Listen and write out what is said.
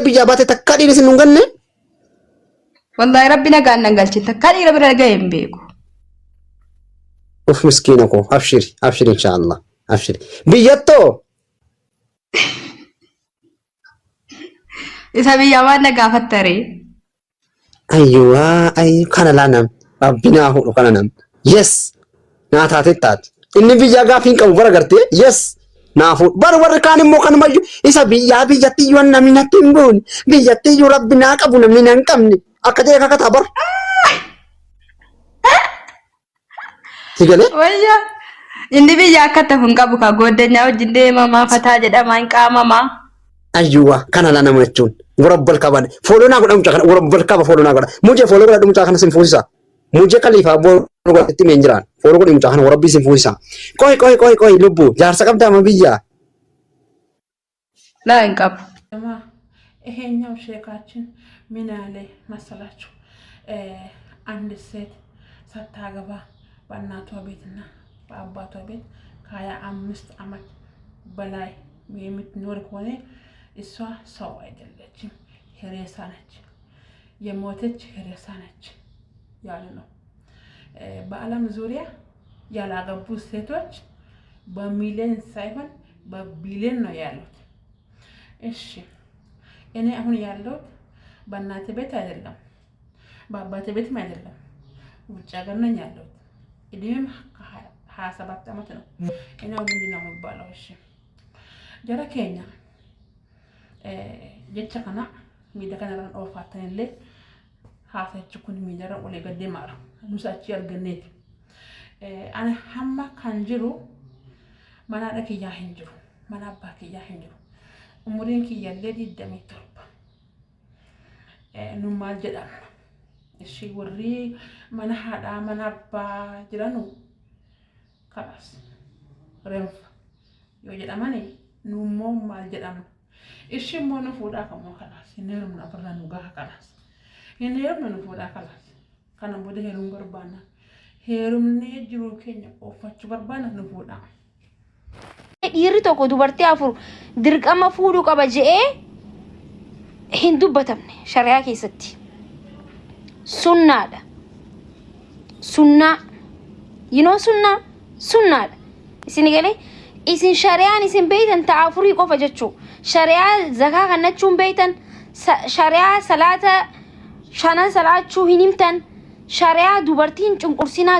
biyya baate takka dhiiris hin ganne. Wallahi rabbi nagaan nan galchi takka dhiira bira ga'e hin beeku. Uf miskiina koo abshiri inshallah abshiri. Biyyatoo isa biyya waan nagaafattare. Ayyuwa kana laanam abbinaa hudhu kana nam. Yes naa taate taate. Inni biyya gaafiin qabu bara gartee yes. Naafu warri kaan immoo kanuma isa biyyatti iyyuu namni natti hin buune biyyatti iyyuu rabbi naa qabu namni na hin qabne akka ta'e kakata bar. Sigale? Wayya inni biyya akka ta'u hin qabu ka goddanyaa wajjin deemamaa fataa jedhama hin qaamamaa. Ayyuwa kana la nama jechuun warabbal qaban fooloo naa godha mucaa kana warabbal qaba fooloo naa godha mujee fooloo godha mucaa kana sin fuusisa mujee kaliifaa booroo godhatti meen jiraan fooloo godha mucaa kana warabbii sin fuusisa qoy lubbu jaarsa qabdaa ma biyya laa hin qabu. ይሄኛው ሼካችን ምን አለ መሰላችሁ? አንድ ሴት ሳታገባ በእናቷ ቤትና በአባቷ ቤት ከ25 ዓመት በላይ የምትኖር ከሆነ እሷ ሰው አይደለችም፣ ሬሳ ነች፣ የሞተች ሬሳ ነች ያለ ነው። በዓለም ዙሪያ ያላገቡ ሴቶች በሚሊዮን ሳይሆን በቢሊዮን ነው ያሉት። እሺ እኔ አሁን ያለሁት በእናቴ ቤት አይደለም፣ በአባቴ ቤትም አይደለም፣ ውጭ ሀገር ነኝ ያለሁት። እድሜም 27 ዓመት ነው። እኔ ምንድን ነው የሚባለው? እሺ ጀራ ኬኛ jecha kana miidha kanarraan oolfattanillee haasachi kun miidhara olee gaddee maara nus achi arganneeti. Ani hamma kan jiru mana haadha kiyyaa hin jiru, mana abbaa kiyyaa hin jiru. Umuriin kiyyaallee 27. Nu maal jedhama? Ishii warri mana haadhaa mana abbaa jiranu kanas reenfa yoo jedhamani nu immoo maal jedhamna? Ishi immoo nu fuudhaa kammoo kanas hin heerumna ofirraa nu gaha kanas hin heerumna nu fuudhaa kanas kana booda heeruun barbaanna heerumnee jiruu keenya oofachuu barbaanna nu fuudhaa. Dhiirri tokko dubartii afur dirqama fuudhuu qaba je'ee hin dubbatamne shari'aa keessatti. Sunnaadha. Sunnaa. Yinoo sunnaadha. Isin galee isin shari'aan isin beeytan ta'a afurii qofa jechuu. Shari'aa zakaa kannachuun beeytan, shari'aa salaata shanan salaachuu hin himtan, shari'aa dubartiin cunqursinaa